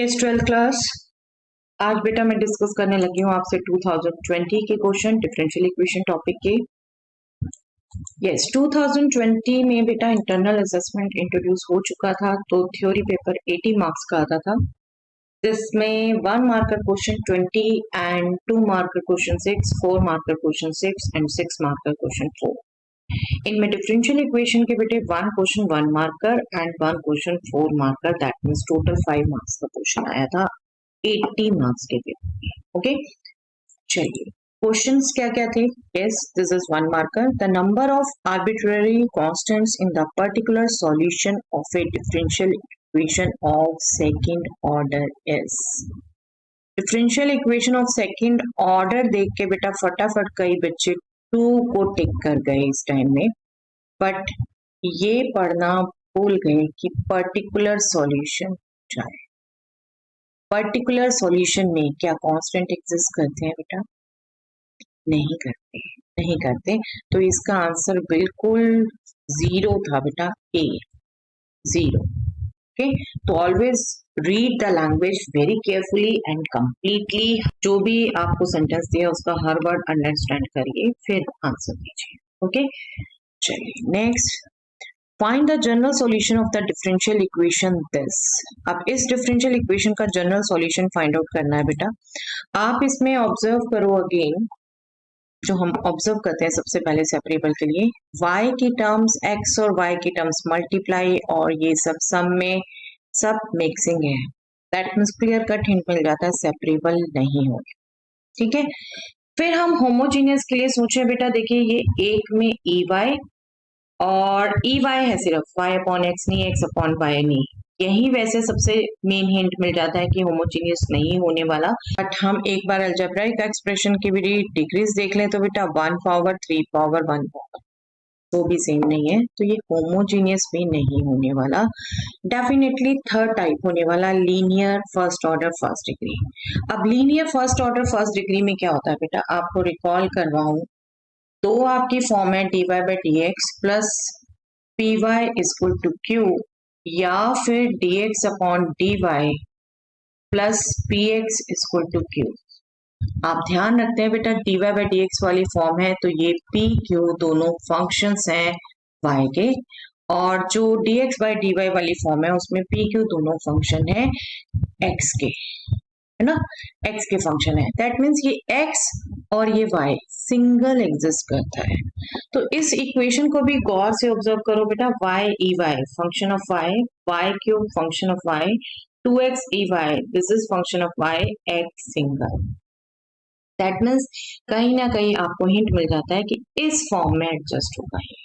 Yes 12th class. आज बेटा मैं डिस्कस करने लगी हूँ आपसे 2020 के क्वेश्चन डिफरेंशियल इक्वेशन टॉपिक के। यस 2020 में बेटा इंटरनल असेसमेंट इंट्रोड्यूस हो चुका था, तो थ्योरी पेपर 80 मार्क्स का आता था, जिसमें 1 marker question 20 and 2 marker question 6, 4 marker question 6 and 6 marker question 4। इनमें डिफरेंशियल इक्वेशन के बेटे 1 question 1 marker and 1 question 4 marker, that means total 5 marks का क्वेश्चन आया था 80 मार्क्स के पेपर। ओके, चलिए क्वेश्चंस क्या क्या थे। Yes, this is 1 marker. The number of arbitrary constants in the particular solution of A differential equation of second order is. Differential equation of second order देख के बेटा फटाफट कई बच्चे 2 को टिक कर गए इस टाइम में, बट ये पढ़ना भूल गए कि पर्टिकुलर सॉल्यूशन क्या है। पर्टिकुलर सॉल्यूशन में क्या कांस्टेंट एग्जिस्ट करते हैं बेटा? नहीं करते, नहीं करते। तो इसका आंसर बिल्कुल 0 था बेटा, ए 0। ओके, तो always read the language very carefully and completely. जो भी आपको सेंटेंस दिया उसका हर वर्ड अंडरस्टैंड करिए, फिर आंसर दीजिए। ओके, चलिए next, find the general solution of the differential equation this. अब इस डिफरेंशियल इक्वेशन का जनरल सॉल्यूशन फाइंड आउट करना है बेटा। आप इसमें ऑब्जर्व करो अगेन, जो हम ऑब्जर्व करते हैं सबसे पहले सेपरेबल के लिए, y की टर्म्स x और y की टर्म्स मल्टीप्लाई, और ये सब सम में सब मिक्सिंग है, that means clear cut hint मिल जाता है सेपरेबल नहीं हो। ठीक है, फिर हम होमोजीनियस के लिए सोचे बेटा, देखिए ये एक में ey और ey है सिर्फ, y अपॉन x नहीं, x अपॉन y नहीं। यही वैसे सबसे मेन हिंट मिल जाता है कि होमोजीनियस नहीं होने वाला। बट हम एक बार अलजेब्राइक एक्सप्रेशन की भी डिग्रीज देख लें तो बेटा 1 पावर 3 पावर 1 पावर तो भी सेम नहीं है, तो ये होमोजीनियस भी नहीं होने वाला। डेफिनेटली थर्ड टाइप होने वाला, linear first order first degree. अब linear first order first degree में क्या होता है बेटा, आपको रिकॉल करवाऊं तो आपकी फॉर्म है dy by d x plus p y equal to q, या फिर dx upon dy plus p x equal to q. आप ध्यान रखते हैं बेटा, dy बाई डी एक्स वाली फॉर्म है तो ये p q दोनों फंक्शंस हैं y के, और जो dx बाई dy वाली फॉर्म है उसमें p q दोनों फंक्शन है x के, है ना, x के फंक्शन है। दैट मीन्स ये x और ये y सिंगल एग्जिस्ट करता है। तो इस इक्वेशन को भी गौर से ऑब्जर्व करो बेटा, y e y function of y cube function of y, 2x e y this is function of y, x single. That means कहीं ना कहीं आपको हिंट मिल जाता है कि इस फॉर्म में एडजस्ट होगा ही।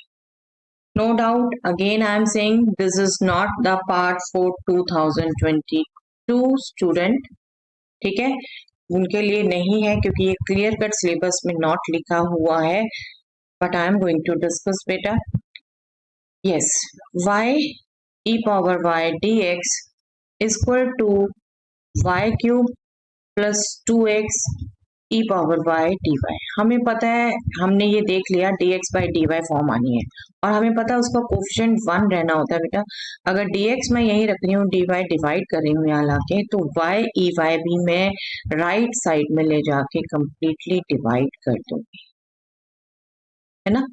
No doubt, again I am saying this is not the part for 2022 student, ठीक है, उनके लिए नहीं है क्योंकि ये क्लियर कट सिलेबस में नॉट लिखा हुआ है, but I am going to discuss बेटा। Yes, y e power y dx equal to y cube plus 2x e power y dy। हमें पता है, हमने ये देख लिया dx बाई dy फॉर्म आनी है, और हमें पता है उसका कोफिशिएंट 1 रहना होता है बेटा। अगर dx मैं यही रख रही हूँ, dy डिवाइड कर रही हूँ यहाँ लाके, तो y e y भी मैं राइट साइड में ले जाके कंप्लीटली डिवाइड कर दूंगी, है ना,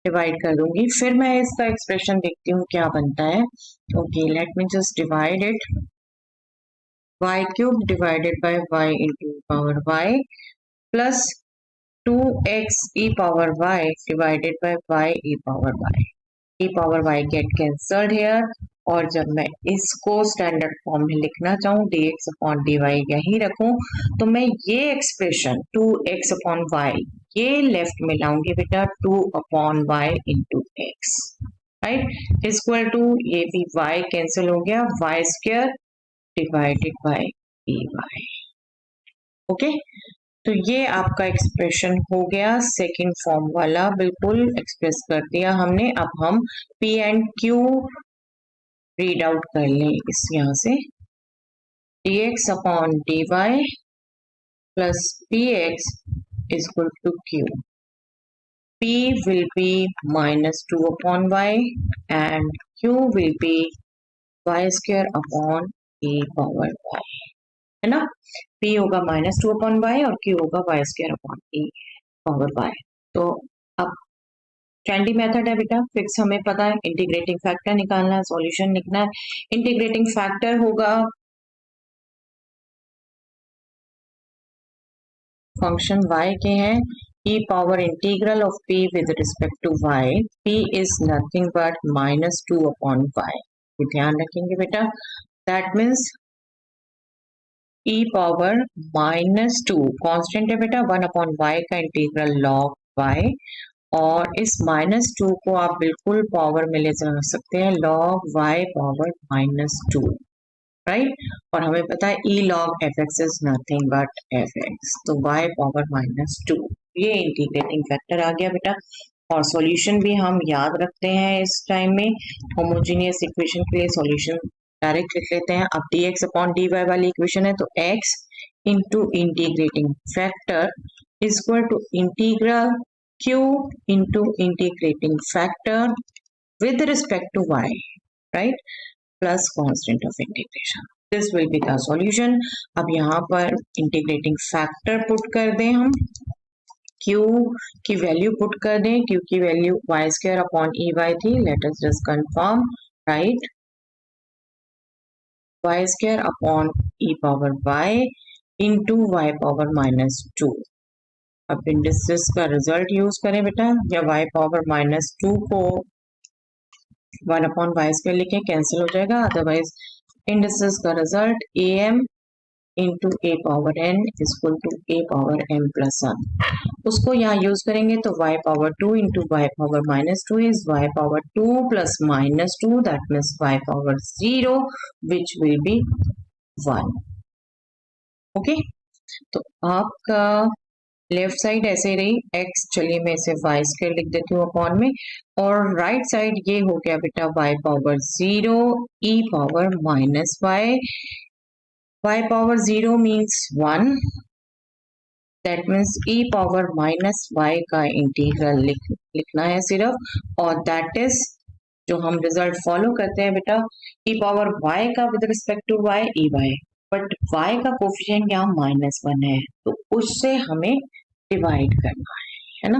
डिवाइड कर दूंगी। फिर मैं इसका एक्सप्रेशन देखती हूँ क्या बनता है। Okay, let me just divide it, y cube divided by y into power y plus 2x e power y divided by y e power y। e power y get cancelled here, और जब मैं इसको standard form में लिखना चाहूँ dx upon dy यही रखूं, तो मैं ये एक्सप्रेशन 2x अपॉन y ये लेफ्ट में लाऊंगी बेटा, 2 अपॉन y into x, right, equal to ये भी y कैंसिल हो गया, y square divided by dy। Okay, तो ये आपका एक्सप्रेशन हो गया सेकंड फॉर्म वाला, बिल्कुल एक्सप्रेस कर दिया हमने। अब हम P and Q read out कर लें इस यहाँ से, dx upon dy plus px equal to q। P will be minus 2 upon y and q will be y square upon e power y, है ना। p होगा -2/y और q होगा y² e पावर y। तो अब trendy method है बेटा, fix हमें पता है, इंटीग्रेटिंग फैक्टर निकालना है, सॉल्यूशन लिखना है। इंटीग्रेटिंग फैक्टर होगा फंक्शन y के हैं e power integral of p with respect to y, p is nothing but -2/y। ये ध्यान रखेंगे बेटा। That means e power -2 constant है बेटा, 1/y का इंटीग्रल log y, और इस -2 को आप बिल्कुल पावर में ले जा सकते हैं, log y पावर -2, राइट। और हमें पता है e log fx is nothing but fx, तो y पावर -2, ये इंटीग्रेटिंग फैक्टर आ गया बेटा। और सॉल्यूशन भी हम याद रखते हैं इस टाइम में, होमोजेनियस इक्वेशन के लिए सॉल्यूशन डायरेक्ट लिख लेते हैं। अब dx/dy वाली इक्वेशन है, तो x into integrating factor is equal to integral q into integrating factor with respect to y, right, plus constant of integration. This will be the solution. अब यहाँ पर इंटीग्रेटिंग फैक्टर पुट कर दें हम, q की value put कर दें, q की वैल्यू y² थी, let us just confirm, right, y² e power y into y power -2। अब इंडिसेस का रिजल्ट यूज करें बेटा, या y पावर -2 को 1/y² लिखें, कैंसिल हो जाएगा, अदरवाइज इंडिसेस का result am into a power n equal to a power m plus 1, उसको यहाँ यूज करेंगे तो y power 2 into y power -2 is y power 2 plus -2, that means y power 0 which will be 1। Okay, तो आपका left side ऐसे रही x, चलिए मैं इसे y² लिख देती हूँ अपॉन में, और राइट साइड ये हो गया बेटा y power 0 e power -y, y power 0 means 1, that means e power -y का इंटीग्रल लिखना है सिर्फ, और दैट इज जो हम रिजल्ट फॉलो करते हैं बेटा, e पावर y का with respect to y e y, but y का कोफिशिएंट यहाँ -1 है, तो उससे हमें डिवाइड करना है ना,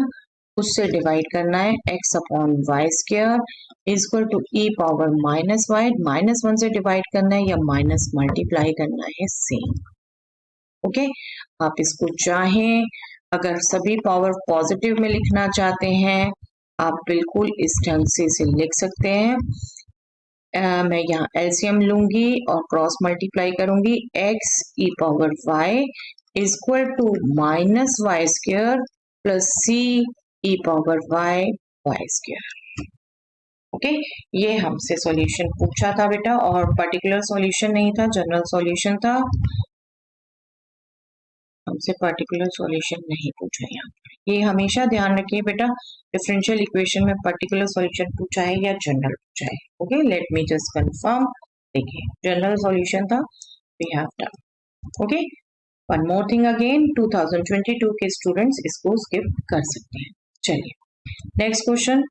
उससे डिवाइड करना है, x/y² equal to e power -y, -1 से डिवाइड करना है या माइनस मल्टीप्लाई करना है, सेम। ओके, आप इसको चाहें अगर सभी पावर पॉजिटिव में लिखना चाहते हैं, आप बिल्कुल इस ढंग से इसे लिख सकते हैं। मैं यहाँ एलसीएम लूंगी और क्रॉस मल्टीप्लाई करूंगी, x e power y equal to -y² plus c e power y² okay, ये हमसे सॉल्यूशन पूछा था बेटा, और पर्टिकुलर सॉल्यूशन नहीं था, जनरल सॉल्यूशन था, हमसे पर्टिकुलर सॉल्यूशन नहीं पूछा यहाँ पर। ये हमेशा ध्यान रखिए बेटा, डिफरेंशियल इक्वेशन में पर्टिकुलर सॉल्यूशन पूछा है या जनरल पूछा है। Okay, let me just confirm, देखिए जनरल सॉल्यूशन था, we have done. Okay, one more thing again, 2022 के स्टूडेंट्स इसको स्किप कर सकते हैं। चलिए next question,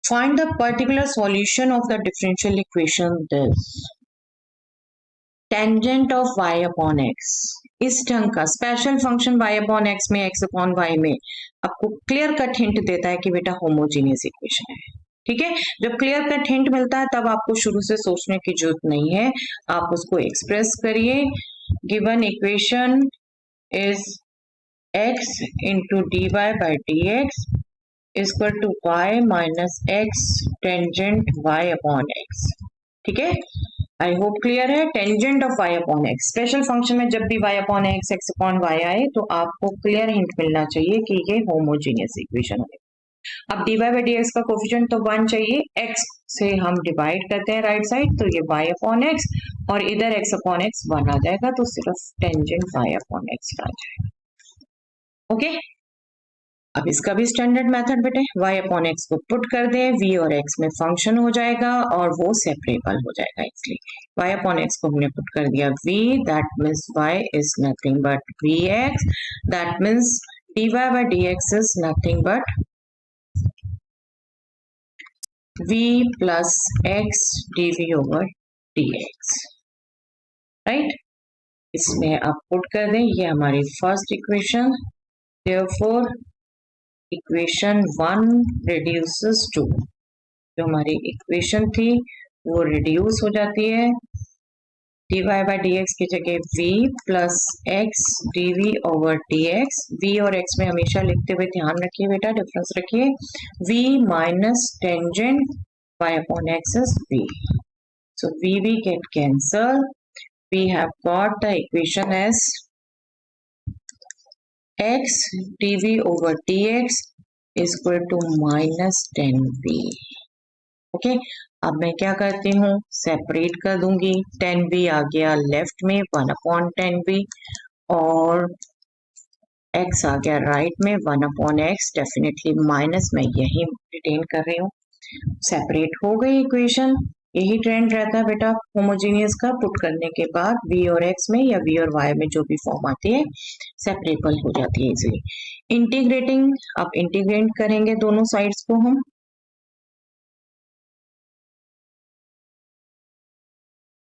find the particular solution of the differential equation this tangent of y upon x। इस ढंग का special function y upon x में x अपॉन y में आपको क्लियर कट हिंट देता है कि बेटा होमोजीनियस इक्वेशन है। ठीक है, जब क्लियर कट हिंट मिलता है तब आपको शुरू से सोचने की जरूरत नहीं है, आप उसको एक्सप्रेस करिए। Given equation is x into dy by dx equal to y minus x tangent y upon x। ठीक है, आई होप क्लियर है। Tangent of y upon x, special function में जब भी y upon x, x upon y आए तो आपको clear hint मिलना चाहिए कि ये होमोजीनियस इक्वेशन है। अब dy बाई dx का कोफिशिएंट तो 1 चाहिए, x से हम डिवाइड करते हैं राइट साइड, तो ये y अपॉन x और इधर x अपॉन x 1 आ जाएगा, तो सिर्फ टेंजेंट y अपॉन x आ जाएगा। ओके, अब इसका भी स्टैंडर्ड मेथड बेटे, y अपॉन x को पुट कर दें, v और x में फंक्शन हो जाएगा और वो सेपरेबल हो जाएगा, इसलिए y अपॉन x को हमने पुट कर दिया v, that means y is nothing but vx, that means dy by dx is nothing but v plus x dv over dx। Right. इसमें आप पुट कर दें, ये हमारी first equation, therefore equation 1 reduces to, जो हमारी इक्वेशन थी वो रिड्यूस हो जाती है, dy बाई डी एक्स की जगह v plus x dv over dx। v और x में हमेशा लिखते हुए ध्यान रखिए बेटा, डिफरेंस रखिए, v minus tangent y upon x is v, so v get cancelled, we have got the equation as x dv over dx is equal to minus 10v। Okay, अब मैं क्या करती हूँ, सेपरेट कर दूंगी, 10v आ गया left में 1 upon 10v, और x आ गया राइट में 1 अपॉन x, डेफिनेटली माइनस मैं यही रिटेन कर रही हूँ, सेपरेट हो गई इक्वेशन। यही ट्रेंड रहता है बेटा होमोजीनियस का, पुट करने के बाद v और x में या v और y में जो भी फॉर्म आती है सेपरेबल हो जाती है इजीली। इंटीग्रेटिंग, अब इंटीग्रेट करेंगे दोनों साइड्स को हम,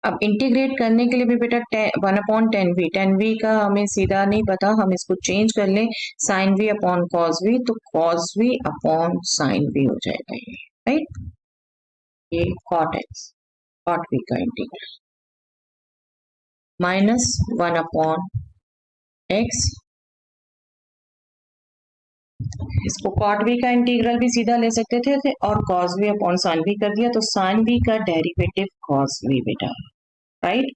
अब इंटीग्रेट करने के लिए भी बेटा 1 अपॉन 10v, 10v का हमें सीधा नहीं पता, हम इसको चेंज कर लें sin v upon cos v, तो cos v upon sin v हो जाएगा ये, राइट, ये cot x, cot v का इंटीग्रल माइनस 1 अपॉन x, इसको cot v का इंटीग्रल भी सीधा ले सकते थे और cos v upon sin v कर दिया, तो sin v का डेरिवेटिव cos v बेटा, right,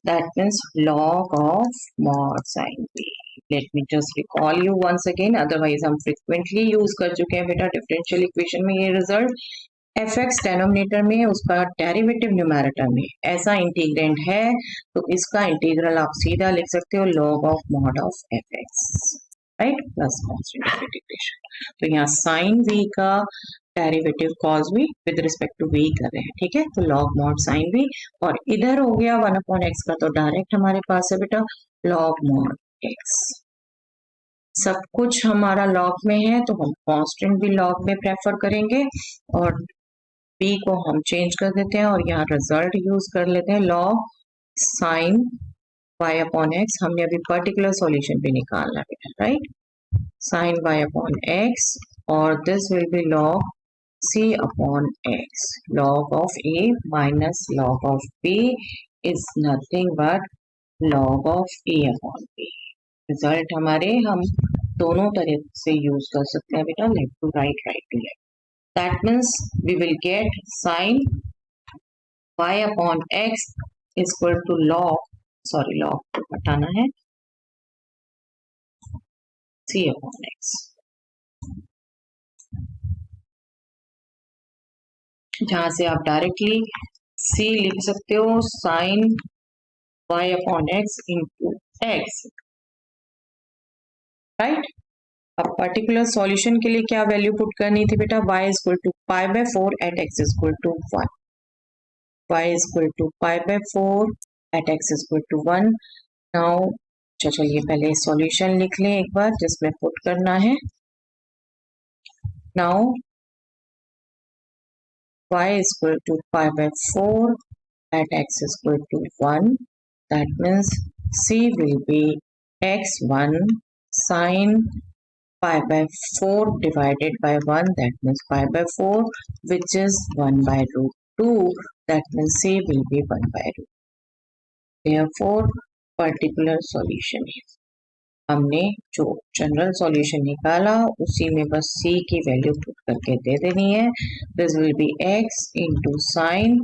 that means log of mod sin v। let me just recall you once again, otherwise हम frequently use कर चुके हैं बेटा डिफरेंशियल इक्वेशन में ये रिजल्ट, fx डेनोमिनेटर में उसका डेरिवेटिव न्यूमरेटर में, ऐसा इंटीग्रेंड है तो इसका इंटीग्रल आप सीधा लिख सकते हो log of mod of fx, right, plus constant integration, तो यहाँ sin v का derivative cos v with respect to v कर रहे हैं, ठीक है, तो log mod sin v, और इधर हो गया 1 अपॉन x का, तो डायरेक्ट हमारे पास है बेटा log mod x। सब कुछ हमारा log में है तो हम कांस्टेंट भी log में प्रेफर करेंगे, और b को हम चेंज कर देते हैं और यहाँ रिजल्ट यूज कर लेते हैं log sin y upon x, हमने अभी पर्टिकुलर सॉल्यूशन भी निकालना है बेटा, right, sin y upon x, और this will be log c upon x, log of a minus log of b is nothing but log of a upon b। Result हमारे हम दोनों तरह से यूज कर सकते हैं बेटा, left to right, right to left, that means we will get sin y upon x is equal to log, sorry log को हटाना है, c upon x, जहां से आप डायरेक्टली c लिख सकते हो sin y upon x into x, right. अब पर्टिकुलर सॉल्यूशन के लिए क्या वैल्यू पुट करनी थी बेटा, y is equal to pi by 4 at x is equal to 1, y is equal to pi by 4 at x is equal to 1। Now चलिए पहले solution लिख लें एक बार जिसमें पुट करना है, now y is equal to pi by 4 at x is equal to 1, that means c will be x1 sin pi by 4 divided by 1, that means pi by 4, which is 1 by root 2, that means c will be 1 by root, therefore particular solution is, हमने जो general solution निकाला उसी में बस c की value put करके दे देनी है, this will be x into sine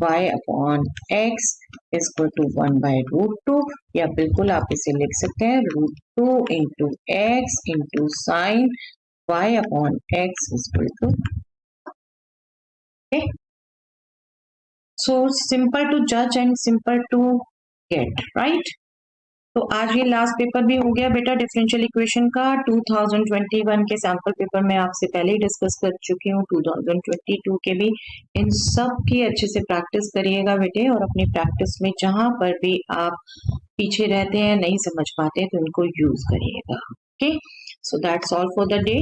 y upon x is equal to 1 by root 2, या बिल्कुल आप इसे लिख सकते हैं root 2 into x into sine y upon x is equal to, so simple to जज and simple to get, right. तो आज ये लास्ट पेपर भी हो गया बेटा डिफरेंशियल इक्वेशन का 2021 के सैंपल पेपर में आपसे पहले ही डिस्कस कर चुकी हूँ, 2022 के भी, इन सब की अच्छे से प्रैक्टिस करिएगा बेटे, और अपनी प्रैक्टिस में जहां पर भी आप पीछे रहते हैं नहीं समझ पाते तो इनको यूज करिएगा, okay, so that's all for the day.